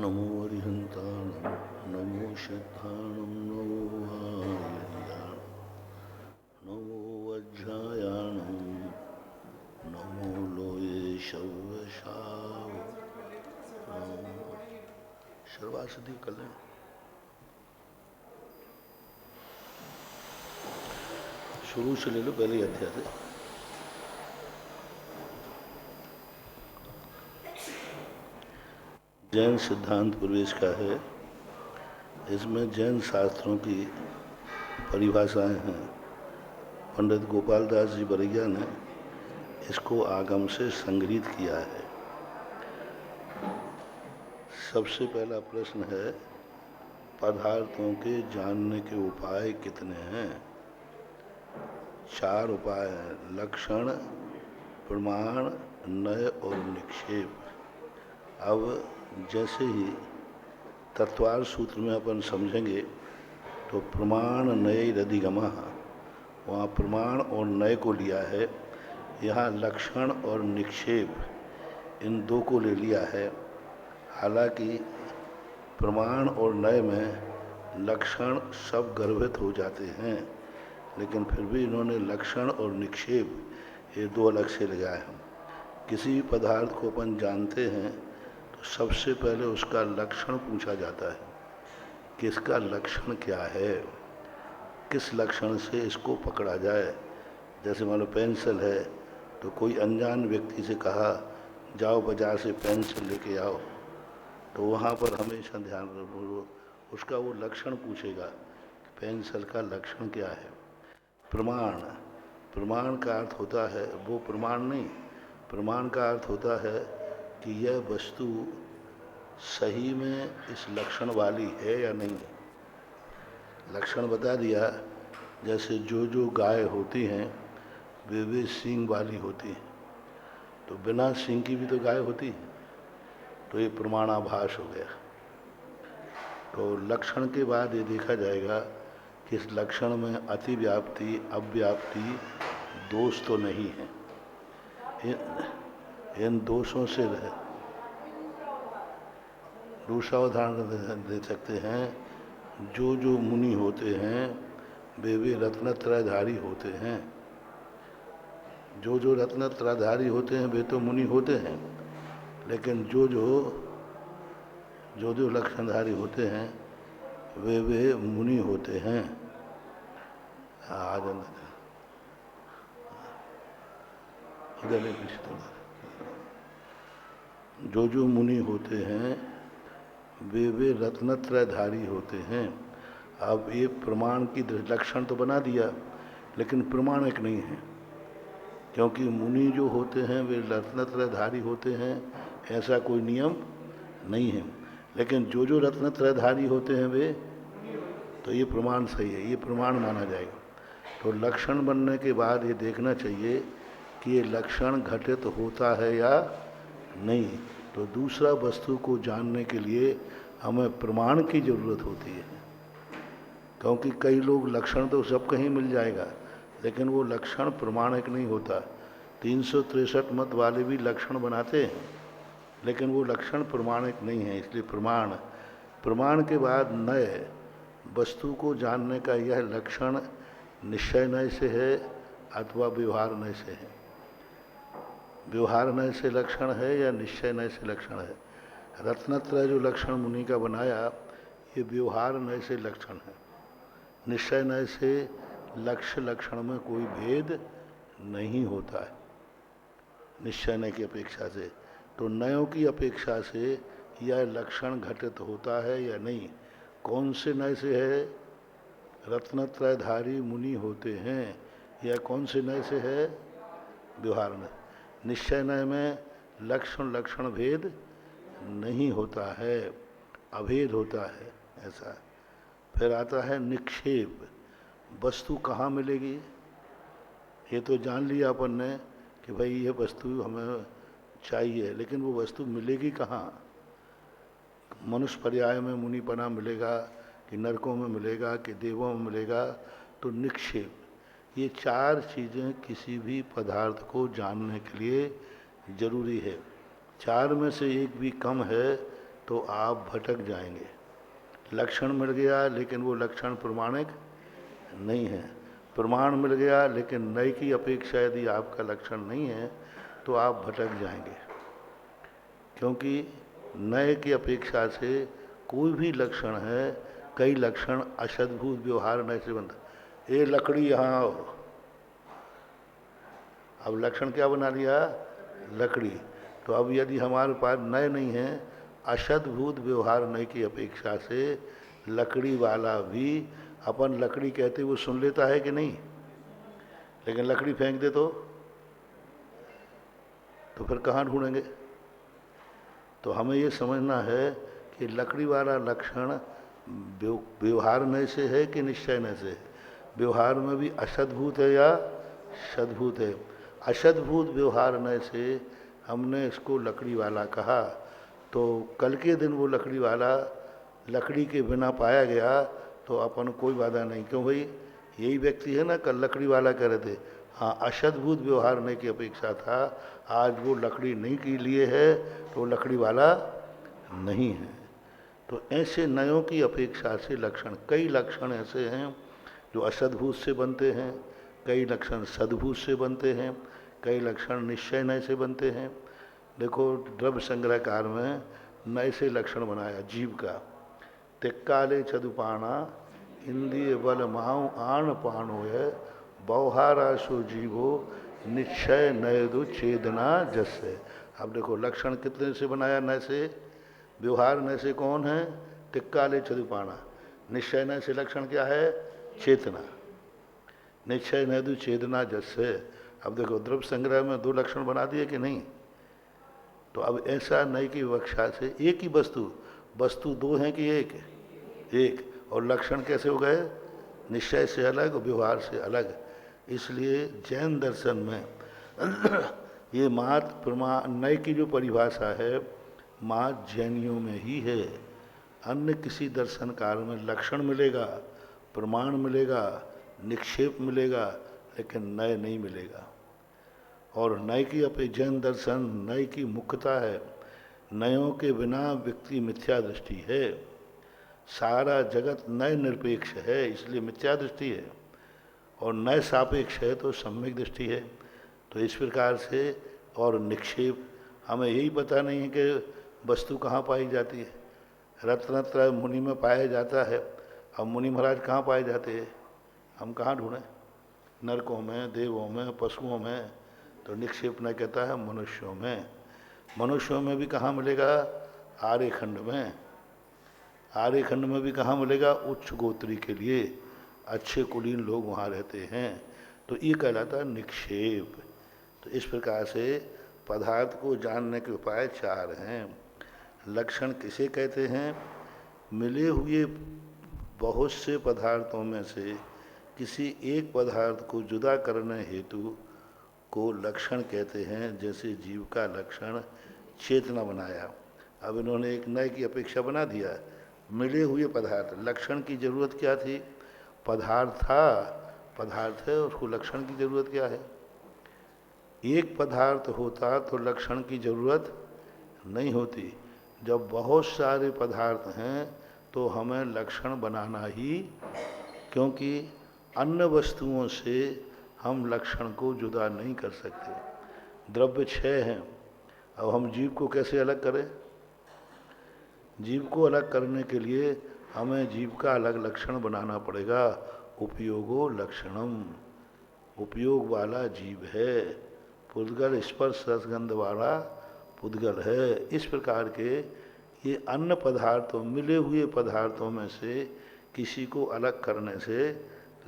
नमो अरिहन्ताणं नमो सिद्धाणं नमो वायुर्याणं नमो वज्रायाणं नमो लोये शव्यसाव सर्वासिद्धि कल्याण। शुरू से ले लो, पहले अध्याय से। जैन सिद्धांत प्रवेश का है। इसमें जैन शास्त्रों की परिभाषाएं हैं। पंडित गोपाल दास जी बरैया ने इसको आगम से संग्रहित किया है। सबसे पहला प्रश्न है, पदार्थों के जानने के उपाय कितने हैं? 4 उपाय हैं: लक्षण, प्रमाण, नय और निक्षेप। अब जैसे ही तत्वार सूत्र में अपन समझेंगे तो प्रमाण नय रधिगमः, वहाँ प्रमाण और नय को लिया है। यहाँ लक्षण और निक्षेप इन दो को ले लिया है। हालांकि प्रमाण और नय में लक्षण सब गर्भित हो जाते हैं, लेकिन फिर भी इन्होंने लक्षण और निक्षेप ये दो अलग से लगाए हैं। किसी भी पदार्थ को अपन जानते हैं तो सबसे पहले उसका लक्षण पूछा जाता है कि इसका लक्षण क्या है, किस लक्षण से इसको पकड़ा जाए। जैसे मान लो पेंसिल है तो कोई अनजान व्यक्ति से कहा जाओ बाजार से पेंसिल लेके आओ, तो वहाँ पर हमेशा ध्यान रखो, उसका वो लक्षण पूछेगा कि पेंसिल का लक्षण क्या है। प्रमाण, प्रमाण का अर्थ होता है, वो प्रमाण नहीं, प्रमाण का अर्थ होता है कि यह वस्तु सही में इस लक्षण वाली है या नहीं। लक्षण बता दिया, जैसे जो गाय होती हैं वे सींग वाली होती हैं, तो बिना सींग की भी तो गाय होती है, तो ये प्रमाणाभास हो गया। तो लक्षण के बाद ये देखा जाएगा कि इस लक्षण में अतिव्याप्ति अव्याप्ति दोष तो नहीं है। इन दोषों से दूसरा उदाहरण दे सकते हैं। जो मुनि होते हैं वे रत्नत्रयधारी होते हैं। जो रत्नत्रयधारी होते हैं वे तो मुनि होते हैं, लेकिन जो लक्षणधारी होते हैं वे मुनि होते हैं। जो मुनि होते हैं वे रत्नत्रयधारी होते हैं। अब ये प्रमाण की लक्षण तो बना दिया, लेकिन प्रमाणिक नहीं है, क्योंकि मुनि जो होते हैं वे रत्नत्रयधारी होते हैं, ऐसा कोई नियम नहीं है। लेकिन जो रत्नत्रयधारी होते हैं वे, तो ये प्रमाण सही है, ये प्रमाण माना जाएगा। तो लक्षण बनने के बाद ये देखना चाहिए कि ये लक्षण घटित होता है या नहीं। तो दूसरा वस्तु को जानने के लिए हमें प्रमाण की ज़रूरत होती है, क्योंकि कई लोग लक्षण तो सब कहीं मिल जाएगा, लेकिन वो लक्षण प्रमाणिक नहीं होता। 363 मत वाले भी लक्षण बनाते हैं, लेकिन वो लक्षण प्रमाणिक नहीं है। इसलिए प्रमाण के बाद नय, वस्तु को जानने का यह लक्षण निश्चय नय से है अथवा व्यवहार नय से है। व्यवहार नय से लक्षण है या निश्चय नय से लक्षण है। रत्नत्रय जो लक्षण मुनि का बनाया ये व्यवहार नय से लक्षण है। निश्चय नय से लक्ष्य लक्षण में कोई भेद नहीं होता है निश्चय नय की अपेक्षा से। तो नयों की अपेक्षा से यह लक्षण घटित होता है या नहीं। कौन से नय से है? रत्नत्रयधारी मुनि होते हैं, यह कौन से नय से है? व्यवहार नय। निश्चय नय में लक्षण भेद नहीं होता है, अभेद होता है ऐसा। फिर आता है निक्षेप, वस्तु कहाँ मिलेगी। ये तो जान लिया अपन ने कि भाई ये वस्तु हमें चाहिए, लेकिन वो वस्तु मिलेगी कहाँ। मनुष्य पर्याय में मुनिपना मिलेगा कि नरकों में मिलेगा कि देवों में मिलेगा। तो निक्षेप, ये 4 चीज़ें किसी भी पदार्थ को जानने के लिए जरूरी है। 4 में से एक भी कम है तो आप भटक जाएंगे। लक्षण मिल गया लेकिन वो लक्षण प्रमाणिक नहीं है। प्रमाण मिल गया लेकिन नए की अपेक्षा यदि आपका लक्षण नहीं है तो आप भटक जाएंगे, क्योंकि नए की अपेक्षा से कोई भी लक्षण है, कई लक्षण असद्भूत व्यवहार नए से बनता। ये लकड़ी यहाँ आओ, अब लक्षण क्या बना लिया? लकड़ी। तो अब यदि हमारे पास नए नहीं है, असद्भूत व्यवहार नए की अपेक्षा से लकड़ी वाला भी अपन लकड़ी कहते वो सुन लेता है कि नहीं? लेकिन लकड़ी फेंक दे तो फिर कहाँ ढूंढेंगे? तो हमें ये समझना है कि लकड़ी वाला लक्षण व्यवहार नए से है कि निश्चय नए से है? व्यवहार में भी असद्भूत है या सद्भूत है? असद्भूत व्यवहार नए से हमने इसको लकड़ी वाला कहा, तो कल के दिन वो लकड़ी वाला लकड़ी के बिना पाया गया तो अपन कोई बाधा नहीं। क्यों भाई? यही व्यक्ति है ना कल लकड़ी वाला कह रहे थे। हाँ, असद्भुत व्यवहार नहीं की अपेक्षा था, आज वो लकड़ी नहीं के लिए है तो लकड़ी वाला नहीं है। तो ऐसे नयों की अपेक्षा से लक्षण, कई लक्षण ऐसे हैं जो असद्भूत से बनते हैं, कई लक्षण सद्भूत से बनते हैं, कई लक्षण निश्चय नय से बनते हैं। देखो द्रव्य संग्रहकार में नए से लक्षण बनाया जीव का। तिक्काले चदुपाणा इंद्रिय बल माऊ आण पाणो है बौहाराशु जीवो निश्चय नयदु छेदना जस्य। अब देखो लक्षण कितने से बनाया? नय से। व्यवहार नय से कौन है? तिक्काले चदुपाणा। निश्चय नय से लक्षण क्या है? चेतना। निश्चय नयदु छेदना जस्य। अब देखो द्रव्य संग्रह में दो लक्षण बना दिए कि नहीं? तो अब ऐसा नई की विवक्षा से एक ही वस्तु दो हैं कि एक और लक्षण कैसे हो गए? निश्चय से अलग, व्यवहार से अलग। इसलिए जैन दर्शन में ये मात प्रमाण नय की जो परिभाषा है मात जैनियों में ही है। अन्य किसी दर्शनकार में लक्षण मिलेगा, प्रमाण मिलेगा, निक्षेप मिलेगा, लेकिन नय नहीं मिलेगा। और नय की जैन दर्शन नय की मुख्यता है। नयों के बिना व्यक्ति मिथ्या दृष्टि है। सारा जगत नय निरपेक्ष है इसलिए मिथ्या दृष्टि है, और नय सापेक्ष है तो सम्यक दृष्टि है। तो इस प्रकार से और निक्षेप, हमें यही पता नहीं है कि वस्तु कहाँ पाई जाती है। रत्नत्र मुनि में पाया जाता है, अब मुनि महाराज कहाँ पाए जाते हैं? हम कहाँ ढूंढें? नरकों में, देवों में, पशुओं में। तो निक्षेप न कहता है मनुष्यों में। मनुष्यों में भी कहाँ मिलेगा? आर्यखंड में। आर्यखंड में भी कहाँ मिलेगा? उच्च गोत्री के लिए अच्छे कुलीन लोग वहाँ रहते हैं। तो ये कहलाता है निक्षेप। तो इस प्रकार से पदार्थ को जानने के उपाय चार हैं। लक्षण किसे कहते हैं? मिले हुए बहुत से पदार्थों में से किसी एक पदार्थ को जुदा करने हेतु को लक्षण कहते हैं। जैसे जीव का लक्षण चेतना बनाया, अब इन्होंने एक नए की अपेक्षा बना दिया। मिले हुए पदार्थ, लक्षण की जरूरत क्या थी? पदार्थ था, पदार्थ है, उसको लक्षण की जरूरत क्या है? एक पदार्थ होता तो लक्षण की जरूरत नहीं होती। जब बहुत सारे पदार्थ हैं तो हमें लक्षण बनाना ही, क्योंकि अन्य वस्तुओं से हम लक्षण को जुदा नहीं कर सकते। द्रव्य 6 हैं, अब हम जीव को कैसे अलग करें? जीव को अलग करने के लिए हमें जीव का अलग लक्षण बनाना पड़ेगा। उपयोगो लक्षणम, उपयोग वाला जीव है। पुद्गल स्पर्श रसगंध वाला पुद्गल है। इस प्रकार के ये अन्य पदार्थों, मिले हुए पदार्थों में से किसी को अलग करने से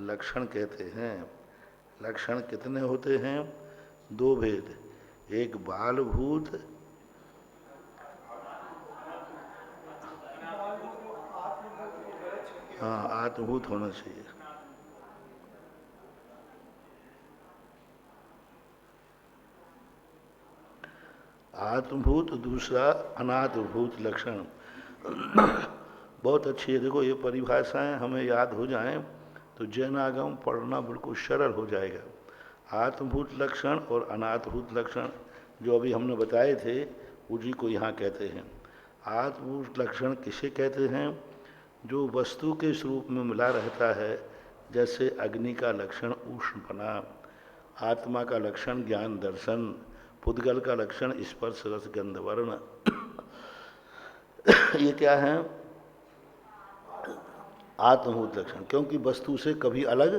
लक्षण कहते हैं। लक्षण कितने होते हैं? 2 भेद, एक बालभूत, हाँ आत्मभूत होना चाहिए। आत्मभूत, दूसरा अनात्मभूत लक्षण। बहुत अच्छी है। देखो ये परिभाषाएं हमें याद हो जाएं तो जैनागम पढ़ना बिल्कुल सरल हो जाएगा। आत्मभूत लक्षण और अनात्मभूत लक्षण जो अभी हमने बताए थे उसी को यहाँ कहते हैं। आत्मभूत लक्षण किसे कहते हैं? जो वस्तु के स्वरूप में मिला रहता है, जैसे अग्नि का लक्षण उष्णपना, आत्मा का लक्षण ज्ञान दर्शन, पुद्गल का लक्षण स्पर्श रस गंध वर्ण। ये क्या है? आत्मभूत लक्षण, क्योंकि वस्तु से कभी अलग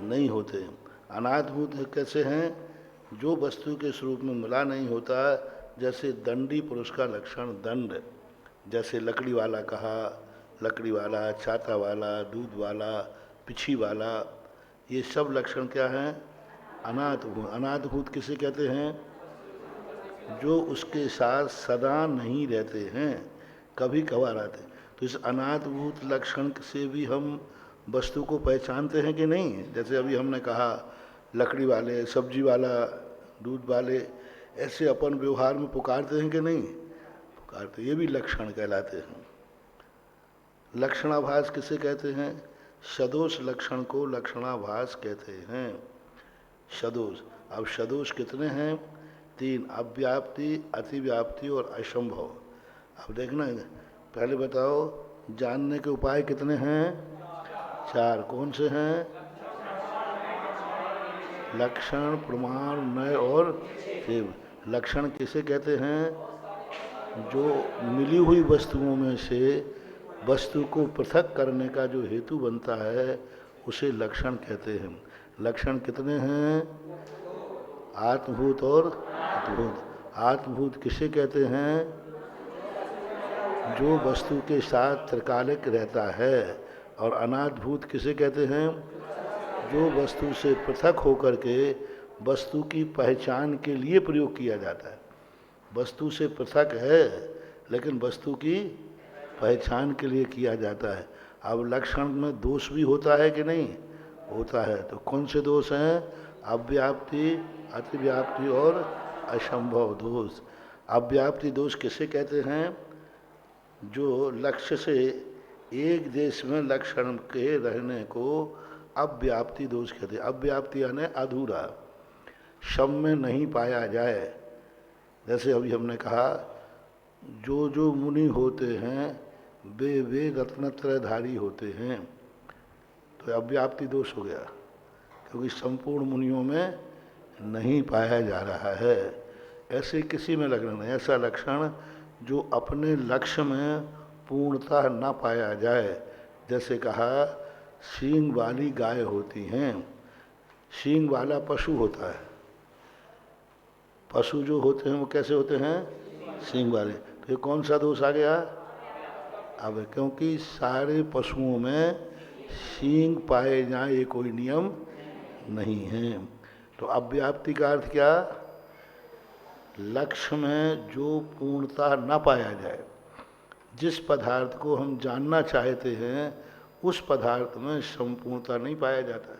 नहीं होते। अनात्मभूत कैसे हैं? जो वस्तु के स्वरूप में मिला नहीं होता, जैसे दंडी पुरुष का लक्षण दंड, जैसे लकड़ी वाला कहा, लकड़ी वाला, छाता वाला, दूध वाला, पिछी वाला, ये सब लक्षण क्या हैं? अनात्मभूत। अनात्मभूत किसे कहते हैं? जो उसके साथ सदा नहीं रहते हैं, कभी कभार आते। तो इस अनात्मभूत लक्षण से भी हम वस्तु को पहचानते हैं कि नहीं? जैसे अभी हमने कहा लकड़ी वाले, सब्जी वाला, दूध वाले, ऐसे अपन व्यवहार में पुकारते हैं कि नहीं पुकारते? ये भी लक्षण कहलाते हैं। लक्षणाभास किसे कहते हैं? सदोष लक्षण को लक्षणाभास कहते हैं। सदोष। अब सदोष कितने हैं? 3, अव्याप्ति, अतिव्याप्ति और असंभव। अब देखना, पहले बताओ जानने के उपाय कितने हैं? 4। कौन से हैं? लक्षण, प्रमाण, नय और सेव। लक्षण किसे कहते हैं? जो मिली हुई वस्तुओं में से वस्तु को पृथक करने का जो हेतु बनता है, उसे लक्षण कहते हैं। लक्षण कितने हैं? आत्मभूत और अतिभूत। आत्मभूत किसे कहते हैं? जो वस्तु के साथ त्रिकालिक रहता है। और अनात्मभूत किसे कहते हैं? जो वस्तु से पृथक होकर के वस्तु की पहचान के लिए प्रयोग किया जाता है। वस्तु से पृथक है, लेकिन वस्तु की पहचान के लिए किया जाता है। अब लक्षण में दोष भी होता है कि नहीं होता है? तो कौन से दोष हैं? अव्याप्ति, अतिव्याप्ति और असंभव दोष। अव्याप्ति दोष किसे कहते हैं? जो लक्ष्य से एक देश में लक्षण के रहने को अव्याप्ति दोष कहते हैं। अव्याप्ति यानी अधूरा, सब में नहीं पाया जाए। जैसे अभी हमने कहा, जो जो मुनि होते हैं वे वे रत्नत्रयधारी होते हैं, तो अव्याप्ति दोष हो गया, क्योंकि संपूर्ण मुनियों में नहीं पाया जा रहा है। ऐसे किसी में लक्षण नहीं, ऐसा लक्षण जो अपने लक्ष्य में पूर्णतः न पाया जाए। जैसे कहा, सींग वाली गाय होती हैं, सींग वाला पशु होता है। पशु जो होते हैं वो कैसे होते हैं? सींग वाले। तो ये कौन सा दोष आ गया? अब क्योंकि सारे पशुओं में सींग पाए जाए ये कोई नियम नहीं है। तो अव्याप्ति का अर्थ क्या? लक्ष्य में जो पूर्णता न पाया जाए। जिस पदार्थ को हम जानना चाहते हैं उस पदार्थ में संपूर्णता नहीं पाया जाता।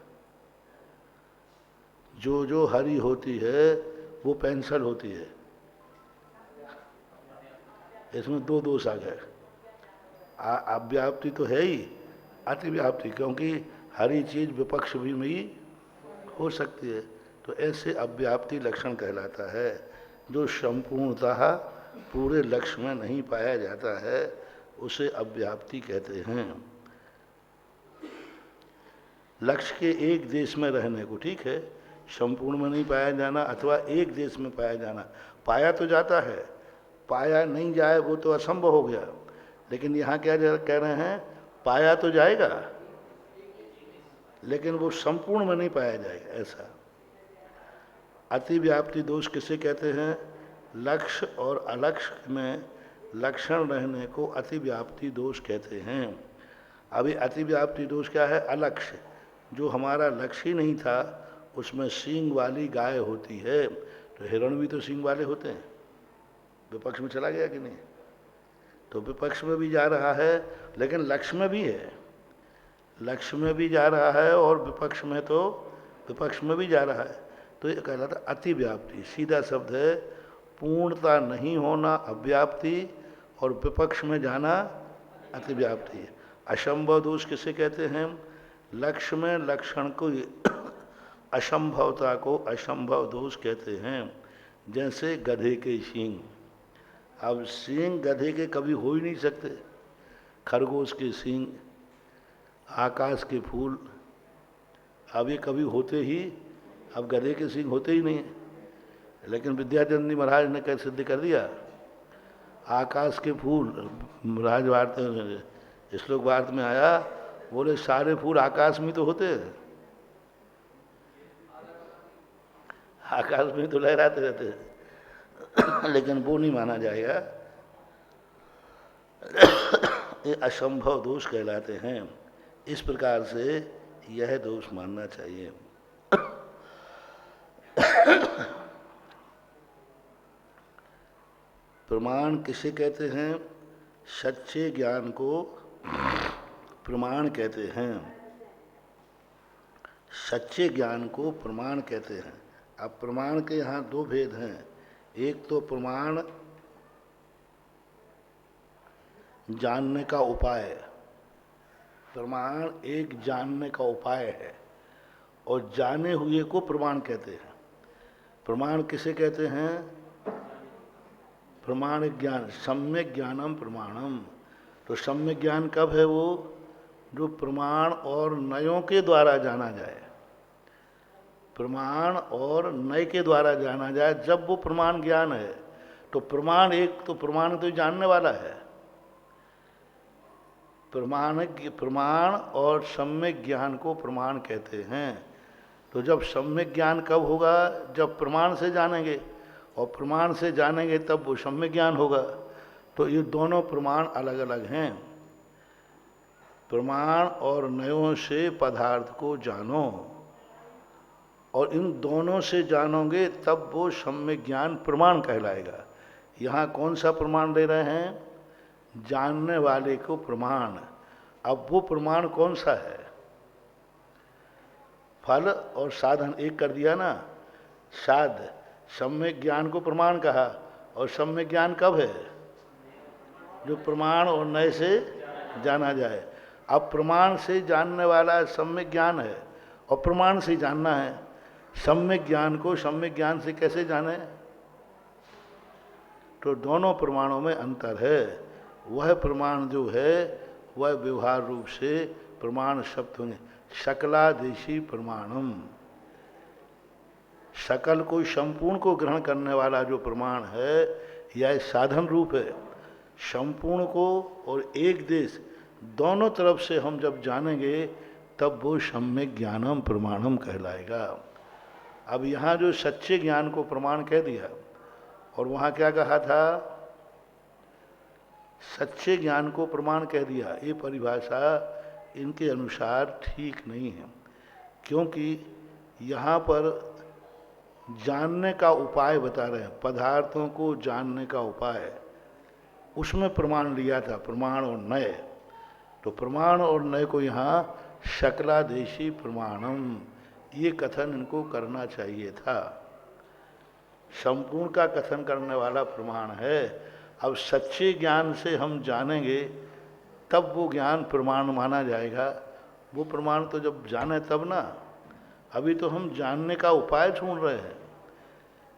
जो जो हरी होती है वो पेंसिल होती है। इसमें 2 दोष आ गए। अव्याप्ति तो है ही, अतिव्याप्ति, क्योंकि हरी चीज विपक्ष भी में हो सकती है। तो ऐसे अव्याप्ति लक्षण कहलाता है। जो संपूर्णतः पूरे लक्ष्य में नहीं पाया जाता है उसे अव्याप्ति कहते हैं। लक्ष्य के एक देश में रहने को, ठीक है, संपूर्ण में नहीं पाया जाना अथवा एक देश में पाया जाना। पाया तो जाता है, पाया नहीं जाए वो तो असंभव हो गया। लेकिन यहाँ क्या कह रहे हैं? पाया तो जाएगा लेकिन वो संपूर्ण में नहीं पाया जाएगा, ऐसा। अतिव्याप्ति दोष किसे कहते हैं? लक्ष्य और अलक्ष्य में लक्षण रहने को अतिव्याप्ति दोष कहते हैं। अभी अतिव्याप्ति दोष क्या है? अलक्ष्य, जो हमारा लक्ष्य ही नहीं था उसमें सींग वाली गाय होती है। तो हिरण भी तो सींग वाले होते हैं। विपक्ष में चला गया कि नहीं? तो विपक्ष में भी जा रहा है लेकिन लक्ष्य में भी है। लक्ष्य में भी जा रहा है और विपक्ष में तो विपक्ष में भी जा रहा है। तो ये कहलाता अतिव्याप्ति। सीधा शब्द है, पूर्णता नहीं होना अव्याप्ति और विपक्ष में जाना अतिव्याप्ति। असंभव दोष किसे कहते हैं? लक्ष्य में लक्षण को असंभवता को असंभव दोष कहते हैं। जैसे गधे के सींग। अब सींग गधे के कभी हो ही नहीं सकते, खरगोश के सींग, आकाश के फूल, अब ये कभी होते ही, अब गधे के सींग होते ही नहीं है। लेकिन विद्याचंद्र महाराज ने कैसे सिद्ध कर दिया, आकाश के फूल, राजवार्त श्लोक वार्त में आया, बोले सारे फूल आकाश में तो होते हैं, आकाश में तो लहराते रहते हैं, लेकिन वो नहीं माना जाएगा, ये असंभव दोष कहलाते हैं। इस प्रकार से यह दोष मानना चाहिए। प्रमाण किसे कहते हैं? सच्चे ज्ञान को प्रमाण कहते हैं, सच्चे ज्ञान को प्रमाण कहते हैं। अब प्रमाण के यहाँ दो भेद हैं, एक तो प्रमाण जानने का उपाय, प्रमाण एक जानने का उपाय है, और जाने हुए को प्रमाण कहते हैं। प्रमाण किसे कहते हैं? प्रमाण ज्ञान, सम्यक ज्ञानम प्रमाणम। तो सम्यक ज्ञान कब है? वो जो प्रमाण और नयों के द्वारा जाना जाए, प्रमाण और नय के द्वारा जाना जाए, जब वो प्रमाण ज्ञान है। तो प्रमाण एक, तो प्रमाण तो जानने वाला है, प्रमाण और सम्यक ज्ञान को प्रमाण कहते हैं। तो जब सम्यक ज्ञान कब होगा? जब प्रमाण से जानेंगे, और प्रमाण से जानेंगे तब वो सम्यक ज्ञान होगा। तो ये दोनों प्रमाण अलग अलग हैं। प्रमाण और नयों से पदार्थ को जानो, और इन दोनों से जानोगे तब वो सम्यक ज्ञान प्रमाण कहलाएगा। यहाँ कौन सा प्रमाण दे रहे हैं? जानने वाले को प्रमाण। अब वो प्रमाण कौन सा है? फल और साधन एक कर दिया ना, साध, सम्यक ज्ञान को प्रमाण कहा, और सम्यक ज्ञान कब है? जो प्रमाण और नय से जाना जाए। अब प्रमाण से जानने वाला सम्यक ज्ञान है, और प्रमाण से जानना है। सम्यक ज्ञान को सम्यक ज्ञान से कैसे जाने? तो दोनों प्रमाणों में अंतर है। वह प्रमाण जो है वह व्यवहार रूप से प्रमाण शब्द होंगे, शकलादेशी प्रमाणम। सकल को, संपूर्ण को ग्रहण करने वाला जो प्रमाण है, यह साधन रूप है। संपूर्ण को और एक देश दोनों तरफ से हम जब जानेंगे तब वो सम्यक ज्ञानम प्रमाणम कहलाएगा। अब यहाँ जो सच्चे ज्ञान को प्रमाण कह दिया, और वहाँ क्या कहा था? सच्चे ज्ञान को प्रमाण कह दिया। ये परिभाषा इनके अनुसार ठीक नहीं है, क्योंकि यहाँ पर जानने का उपाय बता रहे हैं, पदार्थों को जानने का उपाय, उसमें प्रमाण लिया था, प्रमाण और नय। तो प्रमाण और नय को यहाँ शकलादेशी प्रमाणम, ये कथन इनको करना चाहिए था। संपूर्ण का कथन करने वाला प्रमाण है। अब सच्चे ज्ञान से हम जानेंगे तब वो ज्ञान प्रमाण माना जाएगा। वो प्रमाण तो जब जाने तब ना, अभी तो हम जानने का उपाय ढूंढ रहे हैं।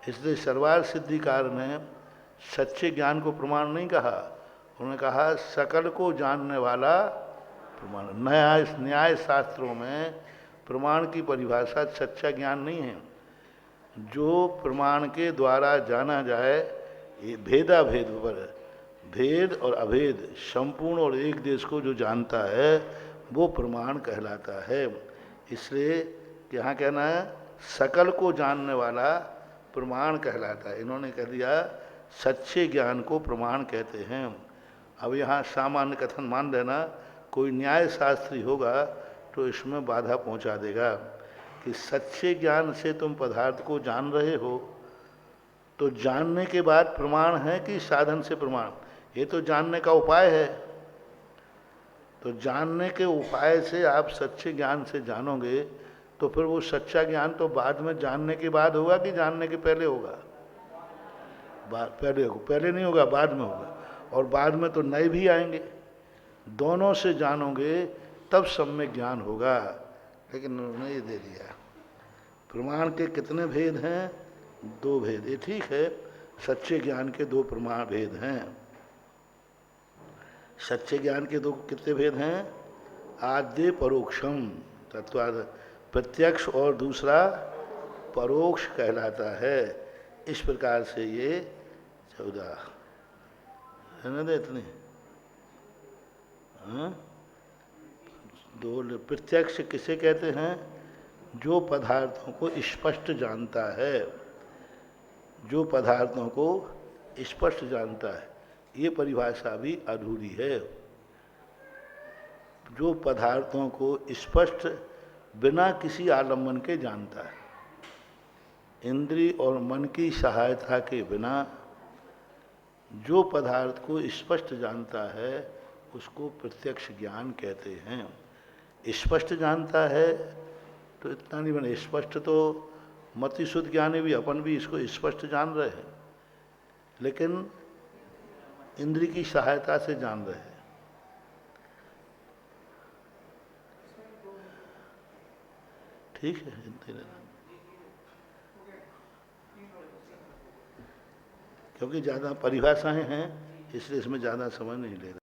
इसलिए सर्वार सिद्धिकार ने सच्चे ज्ञान को प्रमाण नहीं कहा, उन्होंने कहा सकल को जानने वाला प्रमाण। न्याय शास्त्रों में प्रमाण की परिभाषा सच्चा ज्ञान नहीं है। जो प्रमाण के द्वारा जाना जाए, ये भेदाभेद पर, भेद और अभेद, संपूर्ण और एक देश को जो जानता है वो प्रमाण कहलाता है। इसलिए यहाँ कहना है सकल को जानने वाला प्रमाण कहलाता है। इन्होंने कह दिया सच्चे ज्ञान को प्रमाण कहते हैं। अब यहाँ सामान्य कथन मान लेना, कोई न्याय शास्त्री होगा तो इसमें बाधा पहुँचा देगा कि सच्चे ज्ञान से तुम पदार्थ को जान रहे हो, तो जानने के बाद प्रमाण है कि साधन से प्रमाण? ये तो जानने का उपाय है। तो जानने के उपाय से आप सच्चे ज्ञान से जानोगे, तो फिर वो सच्चा ज्ञान तो बाद में जानने के बाद होगा कि जानने के पहले होगा? पहले नहीं होगा, बाद में होगा। और बाद में तो नए भी आएंगे, दोनों से जानोगे तब सम्यक ज्ञान होगा। लेकिन उन्होंने ये दे दिया, प्रमाण के कितने भेद हैं? दो भेद। ये ठीक है, सच्चे ज्ञान के दो प्रमाण भेद हैं। सच्चे ज्ञान के दो कितने भेद हैं? आद्य परोक्षम तत्वाद, प्रत्यक्ष और दूसरा परोक्ष कहलाता है। इस प्रकार से ये 14 है ना इतने। हाँ? दो प्रत्यक्ष किसे कहते हैं? जो पदार्थों को स्पष्ट जानता है, जो पदार्थों को स्पष्ट जानता है। ये परिभाषा भी अधूरी है। जो पदार्थों को स्पष्ट बिना किसी आलम्बन के जानता है, इंद्रिय और मन की सहायता के बिना जो पदार्थ को स्पष्ट जानता है उसको प्रत्यक्ष ज्ञान कहते हैं। स्पष्ट जानता है तो इतना नहीं बने, स्पष्ट तो मति शुद्ध ज्ञानी भी, अपन भी इसको स्पष्ट जान रहे हैं, लेकिन इंद्रिय की सहायता से जान रहे हैं। ठीक है, क्योंकि ज़्यादा परिभाषाएं हैं इसलिए इसमें ज़्यादा समय नहीं ले रहे।